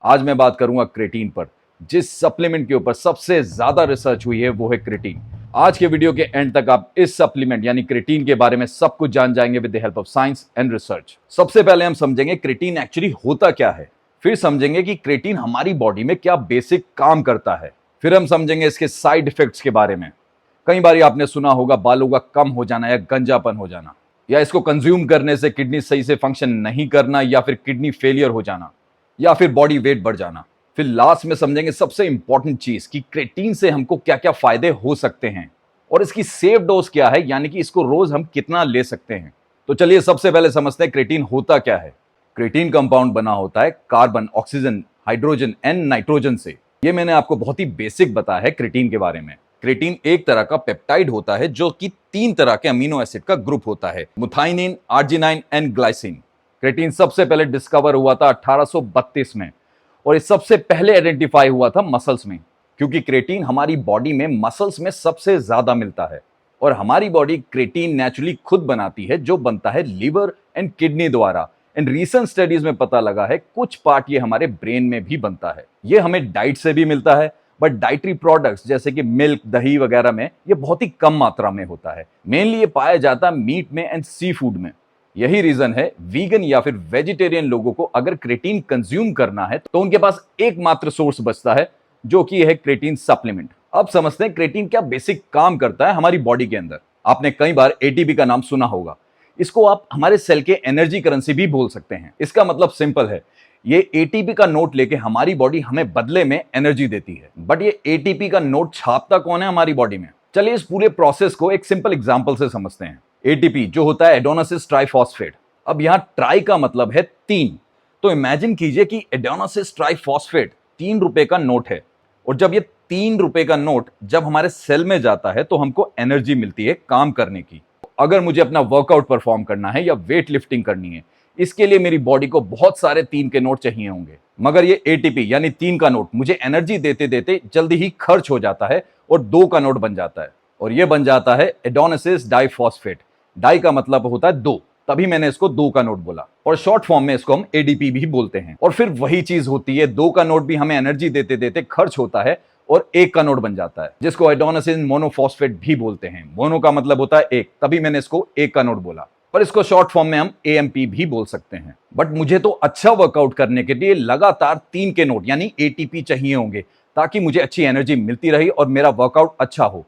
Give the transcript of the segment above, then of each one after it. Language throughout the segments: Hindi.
आज मैं बात करूंगा क्रेटीन पर। जिस सप्लीमेंट के ऊपर सबसे ज्यादा रिसर्च हुई है वो है क्रेटीन। आज के वीडियो के एंड तक आप इस सप्लीमेंट यानी क्रेटीन के बारे में सब कुछ जान जाएंगे with the help of science and research. सबसे पहले हम समझेंगे क्रेटीन एक्चुअली होता क्या है, फिर समझेंगे कि क्रेटीन हमारी बॉडी में क्या बेसिक काम करता है, फिर हम समझेंगे इसके साइड इफेक्ट्स के बारे में। कई बार आपने सुना होगा बालों का कम हो जाना या गंजापन हो जाना, या इसको कंज्यूम करने से किडनी सही से फंक्शन नहीं करना, या फिर किडनी फेलियर हो जाना, या फिर बॉडी वेट बढ़ जाना। फिर लास्ट में समझेंगे सबसे इंपॉर्टेंट चीज कि क्रेटीन से हमको क्या क्या फायदे हो सकते हैं और इसकी सेफ डोज क्या है, यानी कि इसको रोज हम कितना ले सकते हैं। तो चलिए सबसे पहले समझते हैं क्रेटीन होता क्या है। क्रेटीन कंपाउंड बना होता है carbon, oxygen, hydrogen and nitrogen से। ये मैंने आपको बहुत ही बेसिक बताया है क्रेटीन के बारे में। क्रेटीन एक तरह का पेप्टाइड होता है जो कि 3 तरह के अमीनो एसिड का ग्रुप होता है, मुथाइनिन, आर्जिनाइन एंड ग्लाइसिन। क्रेटीन सबसे पहले डिस्कवर हुआ था 1832 में और ये सबसे पहले आइडेंटिफाई हुआ था मसल्स में, क्योंकि क्रेटीन हमारी बॉडी में मसल्स में सबसे ज्यादा मिलता है और हमारी बॉडी क्रेटीन नेचुरली खुद बनाती है, जो बनता है लिवर एंड किडनी द्वारा। एंड रीसेंट स्टडीज में पता लगा है कुछ पार्ट ये हमारे ब्रेन में भी बनता है। ये हमें डाइट से भी मिलता है, बट डाइटरी प्रोडक्ट्स जैसे कि मिल्क, दही वगैरह में ये बहुत ही कम मात्रा में होता है। मेनली ये पाया जाता है मीट में एंड सी फूड में। यही रीजन है वीगन या फिर वेजिटेरियन लोगों को अगर क्रेटीन कंज्यूम करना है तो उनके पास एकमात्र सोर्स बचता है, जो कि है क्रेटीन सप्लीमेंट। अब समझते हैं क्रेटीन क्या बेसिक काम करता है हमारी बॉडी के अंदर। आपने कई बार एटीपी का नाम सुना होगा। इसको आप हमारे सेल के एनर्जी करेंसी भी बोल सकते हैं। इसका मतलब सिंपल है, ये एटीपी का नोट लेके हमारी बॉडी हमें बदले में एनर्जी देती है। बट ये एटीपी का नोट छापता कौन है हमारी बॉडी में? चलिए इस पूरे प्रोसेस को एक सिंपल एग्जांपल से समझते हैं। एटीपी जो होता है एडेनोसिस ट्राइफॉस्फेट। अब यहां ट्राई का मतलब है 3, तो इमेजिन कीजिए कि एडेनोसिस ट्राइफॉस्फेट 3 रुपए का नोट है और जब ये 3 रुपए का नोट जब हमारे सेल में जाता है तो हमको एनर्जी मिलती है काम करने की। अगर मुझे अपना वर्कआउट परफॉर्म करना है या वेट लिफ्टिंग करनी है, इसके लिए मेरी बॉडी को बहुत सारे 3 के नोट चाहिए होंगे, मगर ये एटीपी यानी 3 का नोट मुझे एनर्जी देते देते जल्दी ही खर्च हो जाता है और 2 का नोट बन जाता है और ये बन जाता है एडेनोसिस डाइफॉस्फेट। डाई का मतलब होता है 2, तभी मैंने इसको 2 का नोट बोला और शॉर्ट फॉर्म में इसको हम एडीपी भी बोलते हैं। और फिर वही चीज होती है, 2 का नोट भी हमें एनर्जी देते देते खर्च होता है और 1 का नोट बन जाता है, जिसको एडेनोसिन मोनोफॉस्फेट भी बोलते हैं। मोनो का मतलब होता है 1, तभी मैंने इसको 1 का नोट बोला, पर इसको शॉर्ट फॉर्म में हम एएमपी भी बोल सकते हैं। बट मुझे तो अच्छा वर्कआउट करने के लिए लगातार 3 के नोट यानी एटीपी चाहिए होंगे, ताकि मुझे अच्छी एनर्जी मिलती रही और मेरा वर्कआउट अच्छा हो।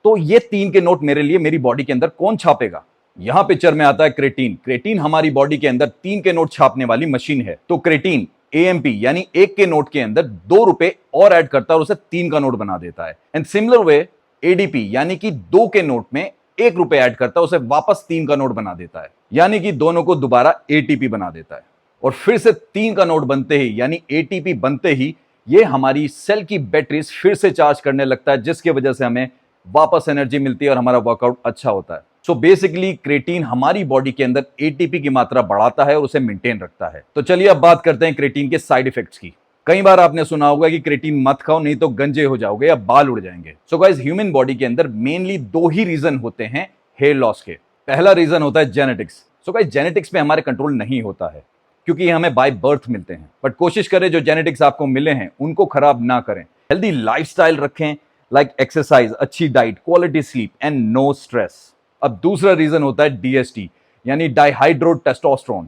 तो ये 3 के नोट मेरे लिए मेरी बॉडी के अंदर कौन छापेगा? यहां पिक्चर में आता है क्रेटीन। क्रेटीन हमारी बॉडी के अंदर 3 के नोट छापने वाली मशीन है। तो क्रेटीन एएमपी यानी 1 के नोट के अंदर 2 रुपए और ऐड करता है और उसे 3 का नोट बना देता है। एंड सिमिलर वे एडीपी यानी कि 2 के नोट में 1 रुपए ऐड करता है, उसे वापस 3 का नोट बना देता है, यानी कि दोनों को दोबारा एटीपी बना देता है। और फिर से 3 का नोट बनते ही यानी एटीपी बनते ही ये हमारी सेल की बैटरीज फिर से चार्ज करने लगता है, जिसकी वजह से हमें वापस एनर्जी मिलती है और हमारा वर्कआउट अच्छा होता है। सो बेसिकली क्रेटीन हमारी बॉडी के अंदर एटीपी की मात्रा बढ़ाता है और उसे मेंटेन रखता है। तो चलिए अब बात करते हैं क्रेटीन के साइड इफेक्ट्स की। कई बार आपने सुना होगा कि क्रेटीन मत खाओ नहीं तो गंजे हो जाओगे या बाल उड़ जाएंगे। सो गाइस, ह्यूमन बॉडी के अंदर मेनली 2 ही रीजन होते हैं हेयर लॉस के। पहला रीजन होता है जेनेटिक्स। सो गाइस, जेनेटिक्स पे हमारे कंट्रोल नहीं होता है क्योंकि ये हमें बाय बर्थ मिलते हैं, बट कोशिश करें जो जेनेटिक्स आपको मिले हैं उनको खराब ना करें। हेल्दी लाइफस्टाइल रखें, लाइक एक्सरसाइज, अच्छी diet, quality sleep and no stress. अब दूसरा रीजन होता है डीएचटी यानी डाइहाइड्रो टेस्टोस्टेरोन।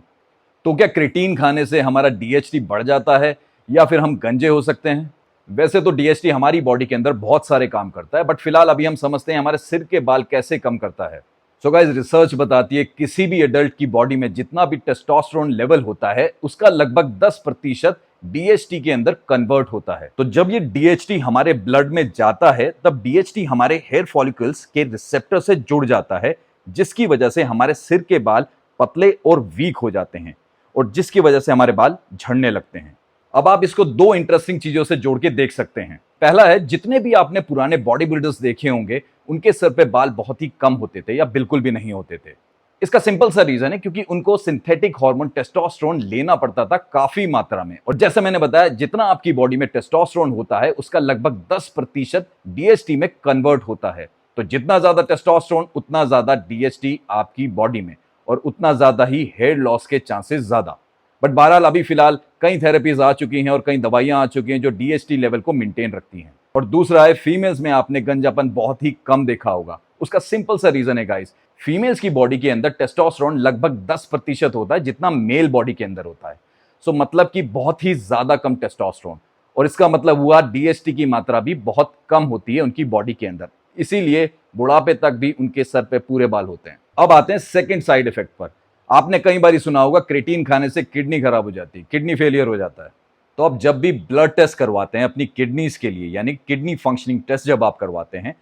तो क्या क्रेटीन खाने से हमारा डीएचटी बढ़ जाता है या फिर हम गंजे हो सकते हैं? वैसे तो डीएचटी हमारी बॉडी के अंदर बहुत सारे काम करता है, बट फिलहाल अभी हम समझते हैं हमारे सिर के बाल कैसे कम करता है। सो गाइस, रिसर्च बताती है किसी भी एडल्ट की बॉडी में जितना भी टेस्टोस्टेरोन लेवल होता है उसका लगभग 10% डीएचटी के अंदर कन्वर्ट होता है। तो जब ये डीएचटी हमारे ब्लड में जाता है तब डीएचटी हमारे हेयर फॉलिकल्स के रिसेप्टर से जुड़ जाता है, जिसकी वजह से हमारे सिर के बाल पतले और वीक हो जाते हैं और जिसकी वजह से हमारे बाल झड़ने लगते हैं। अब आप इसको 2 इंटरेस्टिंग चीजों से जोड़ के देख सकते हैं। पहला है, जितने भी आपने पुराने बॉडी बिल्डर्स देखे होंगे उनके सर पे बाल बहुत ही कम होते थे या बिल्कुल भी नहीं होते थे। इसका सिंपल सा रीजन है क्योंकि उनको सिंथेटिक हार्मोन टेस्टोस्टेरोन लेना पड़ता था काफी मात्रा में, और जैसे मैंने बताया जितना आपकी बॉडी में टेस्टोस्टेरोन होता है उसका लगभग 10% डीएचटी में कन्वर्ट होता है। तो जितना ज्यादा टेस्टोस्टेरोन उतना ज्यादा डीएचटी आपकी बॉडी में और उतना ज्यादा ही हेयर लॉस के चांसेस ज्यादा। बट बहरहाल अभी फिलहाल कई थेरेपीज आ चुकी हैं और कई दवाइयां आ चुकी हैं जो डीएचटी लेवल को मेंटेन रखती हैं। और दूसरा है, फीमेल्स में आपने गंजापन बहुत ही कम देखा होगा। उसका सिंपल सा रीजन है गाइस, फीमेल्स की बॉडी के अंदर टेस्टोस्टेरोन लगभग 10% होता है जितना मेल बॉडी के अंदर होता है। सो मतलब कि बहुत ही ज्यादा कम टेस्टोस्टेरोन, और इसका मतलब हुआ डीएचटी की मात्रा भी बहुत कम होती है उनकी बॉडी के अंदर, इसीलिए बुढ़ापे तक भी उनके सर पे पूरे बाल होते हैं। अब आते हैं सेकंड साइड इफेक्ट पर। आपने कई बार सुना होगा क्रेटीन खाने से किडनी खराब हो जाती है, किडनी फेलियर हो जाता है। तो आप जब भी ब्लड टेस्ट करवाते हैं अपनी किडनीज के लिए, यानी किडनी फंक्शनिंग टेस्ट जब आप करवाते हैं,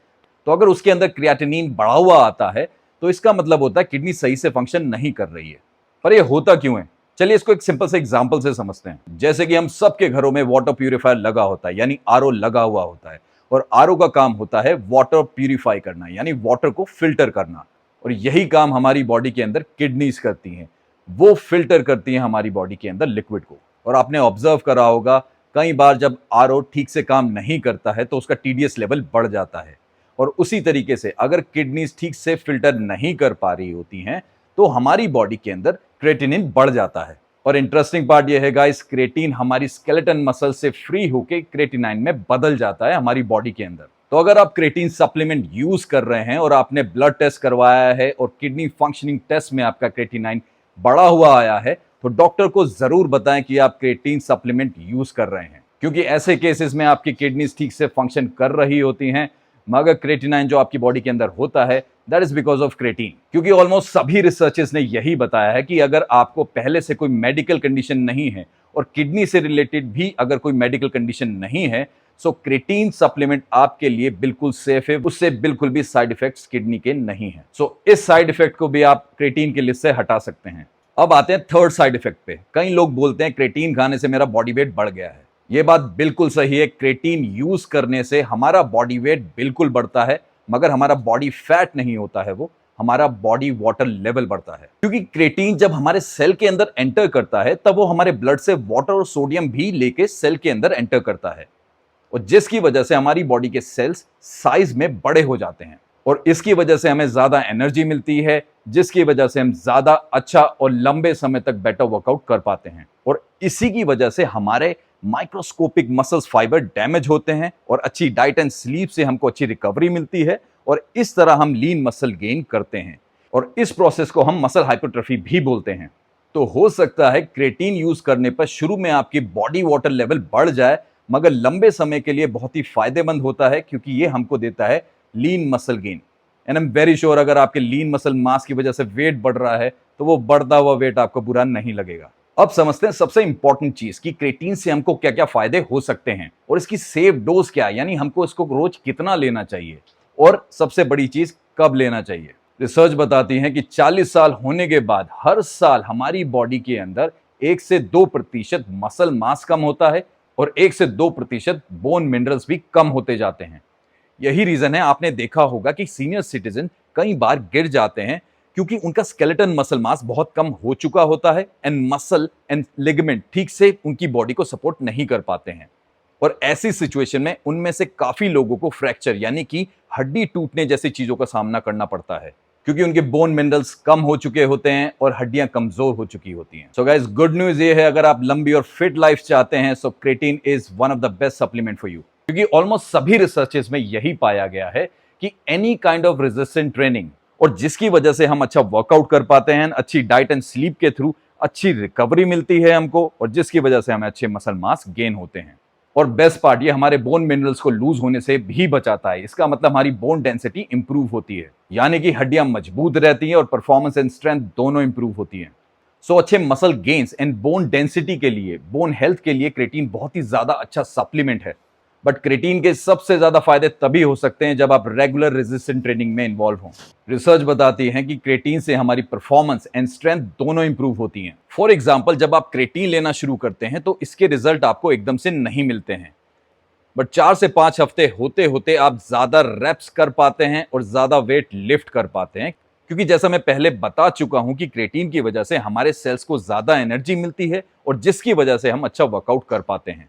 तो अगर उसके अंदर क्रिएटिनिन बढ़ा हुआ आता है तो इसका मतलब होता है किडनी सही से फंक्शन नहीं कर रही है। पर ये होता क्यों है, चलिए इसको एक सिंपल से एग्जांपल से समझते हैं। जैसे कि हम सबके घरों में वाटर प्यूरिफायर लगा होता है, यानी आरओ लगा हुआ होता है, और आरओ का काम होता है वाटर प्यूरिफाई करना, यानी वाटर को फिल्टर करना। और यही काम हमारी बॉडी के अंदर किडनीज करती हैं, वो फिल्टर करती हैं हमारी बॉडी के अंदर लिक्विड को। और आपने ऑब्जर्व करा होगा कई बार जब आरओ ठीक से काम नहीं करता है तो उसका टीडीएस लेवल बढ़ जाता है। और उसी तरीके से अगर किडनीज ठीक से फिल्टर नहीं कर पा रही होती हैं तो हमारी बॉडी के अंदर क्रेटिनिन बढ़ जाता है। और इंटरेस्टिंग पार्ट यह है गाइस, क्रेटिन हमारी स्केलेटन मसल से फ्री होकर क्रेटिनाइन में बदल जाता है हमारी बॉडी के अंदर। तो अगर आप क्रेटिन सप्लीमेंट यूज कर रहे हैं और आपने ब्लड टेस्ट करवाया है और किडनी फंक्शनिंग टेस्ट में आपका क्रेटिनाइन बढ़ा हुआ आया है, तो डॉक्टर को जरूर बताएं कि आप क्रेटिन सप्लीमेंट यूज कर रहे हैं, क्योंकि ऐसे केसेस में आपकी किडनीज ठीक से फंक्शन कर रही होती हैं, मगर क्रेटिनाइन जो आपकी बॉडी के अंदर होता है that is because of creatine. क्योंकि ऑलमोस्ट सभी रिसर्चर्स ने यही बताया है कि अगर आपको पहले से कोई मेडिकल कंडीशन नहीं है और किडनी से रिलेटेड भी अगर कोई मेडिकल कंडीशन नहीं है, सो क्रेटीन सप्लीमेंट आपके लिए बिल्कुल सेफ है, उससे बिल्कुल भी साइड इफेक्ट्स किडनी के नहीं है। सो इस साइड इफेक्ट को भी आप क्रेटीन की लिस्ट से हटा सकते हैं। अब आते हैं थर्ड साइड इफेक्ट पे। कई लोग बोलते हैं क्रेटीन खाने से मेरा बॉडी वेट बढ़ गया है। यह बात बिल्कुल सही है, क्रेटीन यूज करने से हमारा बॉडी वेट बिल्कुल बढ़ता है, मगर हमारा बॉडी फैट नहीं होता है, वो हमारा बॉडी वाटर लेवल बढ़ता है। क्योंकि क्रेटीन जब हमारे सेल के अंदर एंटर करता है तब वो हमारे ब्लड से वाटर और सोडियम भी लेके सेल के अंदर एंटर करता है, और जिसकी वजह से हमारी बॉडी के सेल्स साइज में बड़े हो जाते हैं, और इसकी वजह से हमें ज्यादा एनर्जी मिलती है, जिसकी वजह से हम ज्यादा अच्छा और लंबे समय तक बेटर वर्कआउट कर पाते हैं। और इसी की वजह से हमारे माइक्रोस्कोपिक मसल्स फाइबर डैमेज होते हैं, और अच्छी डाइट एंड स्लीप से हमको अच्छी रिकवरी मिलती है, और इस तरह हम लीन मसल गेन करते हैं, और इस प्रोसेस को हम मसल हाइपरट्रॉफी भी बोलते हैं। तो हो सकता है क्रेटीन यूज करने पर शुरू में आपकी बॉडी वाटर लेवल बढ़ जाए, मगर लंबे समय के लिए बहुत ही फायदेमंद होता है, क्योंकि ये हमको देता है lean muscle gain. And I am very sure अगर आपके लीन मसल मास की वजह से वेट बढ़ रहा है तो वो बढ़ता हुआ वेट आपको बुरा नहीं लगेगा। अब समझते हैं सबसे इंपॉर्टेंट चीज कि क्रेटीन से हमको क्या क्या फायदे हो सकते हैं, और इसकी सेफ डोज क्या है, यानी हमको इसको रोज कितना लेना चाहिए, और सबसे बड़ी चीज कब लेना चाहिए। रिसर्च बताती है कि 40 साल होने के बाद हर साल हमारी बॉडी के अंदर 1 से 2% मसल मास कम होता है, और 1 से 2% बोन मिनरल्स भी कम होते जाते हैं। यही रीजन है आपने देखा होगा कि सीनियर सिटीजन कई बार गिर जाते हैं, क्योंकि उनका स्केलेटन मसल मास बहुत कम हो चुका होता है, एंड मसल एंड लिगामेंट ठीक से उनकी बॉडी को सपोर्ट नहीं कर पाते हैं। और ऐसी सिचुएशन में उनमें से काफी लोगों को फ्रैक्चर यानी कि हड्डी टूटने जैसी चीजों का सामना करना पड़ता है, क्योंकि उनके बोन मिनरल्स कम हो चुके होते हैं और हड्डियां कमजोर हो चुकी होती हैं। सो गाइस, गुड न्यूज ये है, अगर आप लंबी और फिट लाइफ चाहते हैं so creatine is one of the best supplement for you. क्योंकि ऑलमोस्ट सभी रिसर्चेस में यही पाया गया है कि any kind of resistant training, और जिसकी वजह से हम अच्छा वर्कआउट कर पाते हैं, अच्छी डाइट एंड स्लीप के थ्रू अच्छी रिकवरी मिलती है हमको, और जिसकी वजह से हमें अच्छे मसल मास गेन होते हैं। और बेस्ट पार्ट, ये हमारे बोन मिनरल्स को लूज होने से भी बचाता है। इसका मतलब हमारी बोन डेंसिटी इंप्रूव होती है, यानी कि हड्डियां मजबूत रहती हैं और परफॉर्मेंस एंड स्ट्रेंथ दोनों इंप्रूव होती हैं। सो अच्छे muscle gains and bone density के लिए, बोन हेल्थ के लिए क्रेटीन बहुत ही ज्यादा अच्छा सप्लीमेंट है। बट क्रेटीन के सबसे ज्यादा फायदे तभी हो सकते हैं जब आप रेगुलर रेजिस्टेंट ट्रेनिंग में इन्वॉल्व हों। रिसर्च बताती है कि क्रेटीन से हमारी परफॉर्मेंस एंड स्ट्रेंथ दोनों इंप्रूव होती हैं। फॉर एग्जांपल, जब आप क्रेटीन लेना शुरू करते हैं तो इसके रिजल्ट आपको एकदम से नहीं मिलते हैं, बट 4 से 5 हफ्ते होते होते आप ज्यादा रेप्स कर पाते हैं और ज्यादा वेट लिफ्ट कर पाते हैं, क्योंकि जैसा मैं पहले बता चुका हूं कि क्रेटीन की वजह से हमारे सेल्स को ज्यादा एनर्जी मिलती है, और जिसकी वजह से हम अच्छा वर्कआउट कर पाते हैं।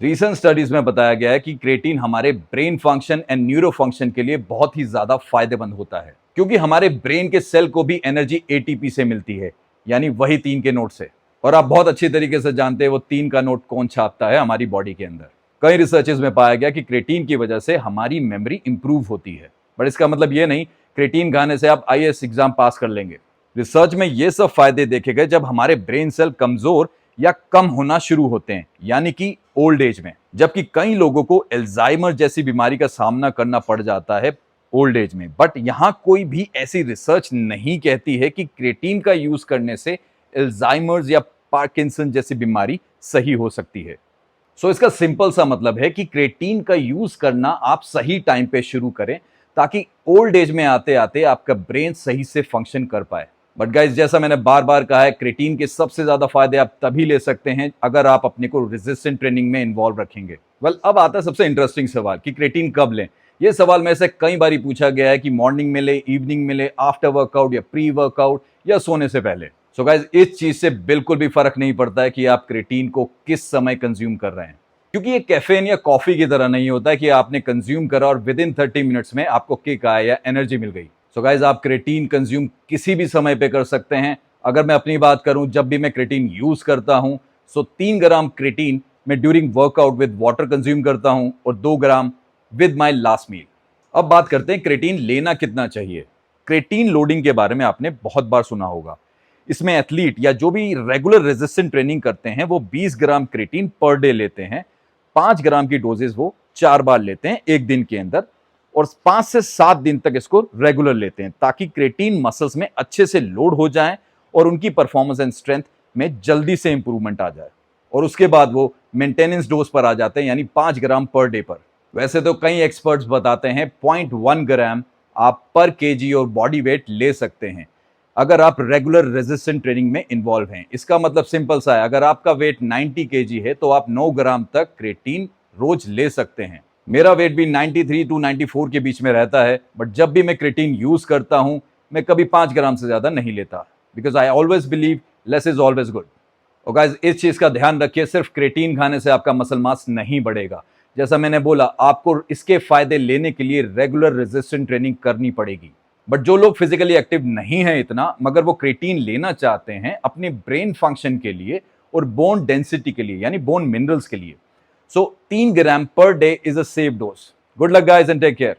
रीसेंट स्टडीज में बताया गया है कि क्रेटीन हमारे brain function and neuro function के लिए बहुत ही ज्यादा फायदेमंद होता है, क्योंकि हमारे ब्रेन के सेल को भी एनर्जी एटीपी से मिलती है, यानी वही 3 के नोट से। और आप बहुत अच्छी तरीके से जानते हैं वो 3 का नोट कौन छापता है हमारी बॉडी के अंदर। कई रिसर्चेस में पाया गया कि क्रेटीन की वजह से हमारी मेमोरी इंप्रूव होती है, बट इसका मतलब ये नहीं क्रेटीन खाने से आप आईएएस एग्जाम पास कर लेंगे। रिसर्च में ये सब फायदे देखे गए जब हमारे ब्रेन सेल कमजोर या कम होना शुरू होते हैं, यानी कि ओल्ड एज में। जबकि कई लोगों को एल्जाइमर जैसी बीमारी का सामना करना पड़ जाता है ओल्ड एज में, बट यहां कोई भी ऐसी रिसर्च नहीं कहती है कि क्रेटीन का यूज करने से एल्जाइमर्स या पार्किंसन जैसी बीमारी सही हो सकती है। सो इसका सिंपल सा मतलब है कि क्रेटीन का यूज करना आप सही टाइम पे शुरू करें, ताकि ओल्ड एज में आते आते आपका ब्रेन सही से फंक्शन कर पाए। बट गाइस, जैसा मैंने बार बार कहा है, क्रेटीन के सबसे ज्यादा फायदे आप तभी ले सकते हैं अगर आप अपने को रेजिस्टेंट ट्रेनिंग में इन्वॉल्व रखेंगे। अब आता है सबसे इंटरेस्टिंग सवाल कि क्रेटीन कब लें। यह सवाल मेरे से कई बार पूछा गया है कि मॉर्निंग में ले, इवनिंग में ले, आफ्टर वर्कआउट या प्री वर्कआउट या सोने से पहले। सो गाइस, इस चीज से बिल्कुल भी फर्क नहीं पड़ता है कि आप क्रेटीन को किस समय कंज्यूम कर रहे हैं, क्योंकि ये कैफीन या कॉफी की तरह नहीं होता है कि आपने कंज्यूम करा और विद इन 30 मिनट्स में आपको किक आया या एनर्जी मिल गई। सो गाइस, आप क्रेटीन कंज्यूम किसी भी समय पे कर सकते हैं। अगर मैं अपनी बात करूं, जब भी मैं क्रेटीन यूज करता हूं, 3 ग्राम क्रेटीन मैं during workout with water consume करता हूं और 2 ग्राम विद माई लास्ट मील। अब बात करते हैं क्रेटीन लेना कितना चाहिए। क्रेटीन लोडिंग के बारे में आपने बहुत बार सुना होगा। इसमें एथलीट या जो भी रेगुलर रेजिस्टेंट ट्रेनिंग करते हैं वो 20 ग्राम क्रेटीन पर डे लेते हैं। 5 ग्राम की डोजेस वो 4 बार लेते हैं एक दिन के अंदर, और 5 से 7 दिन तक इसको रेगुलर लेते हैं, ताकि क्रेटीन मसल्स में अच्छे से लोड हो जाए और उनकी परफॉर्मेंस एंड स्ट्रेंथ में जल्दी से इंप्रूवमेंट आ जाए। और उसके बाद वो मेंटेनेंस डोज पर आ जाते हैं, यानी 5 ग्राम पर डे पर। वैसे तो कई एक्सपर्ट्स बताते हैं 0.1 ग्राम आप पर केजी और बॉडी वेट ले सकते हैं अगर आप रेगुलर रेजिस्टेंट ट्रेनिंग में इन्वॉल्व हैं। इसका मतलब सिंपल सा है, अगर आपका वेट 90 केजी है तो आप 9 ग्राम तक क्रेटीन रोज ले सकते हैं। मेरा वेट भी 93 टू 94 के बीच में रहता है, बट जब भी मैं क्रेटीन यूज करता हूं मैं कभी 5 ग्राम से ज्यादा नहीं लेता, because I always believe less is always good. और गाइस, इस चीज का ध्यान रखिए, सिर्फ क्रेटीन खाने से आपका मसल मास नहीं बढ़ेगा। जैसा मैंने बोला, आपको इसके फायदे लेने के लिए रेगुलर रेजिस्टेंट ट्रेनिंग करनी पड़ेगी। बट जो लोग फिजिकली एक्टिव नहीं है इतना, मगर वो क्रेटीन लेना चाहते हैं अपने ब्रेन फंक्शन के लिए और बोन डेंसिटी के लिए, यानी बोन मिनरल्स के लिए, सो 3 gram per day is a safe dose. Good luck guys and take care.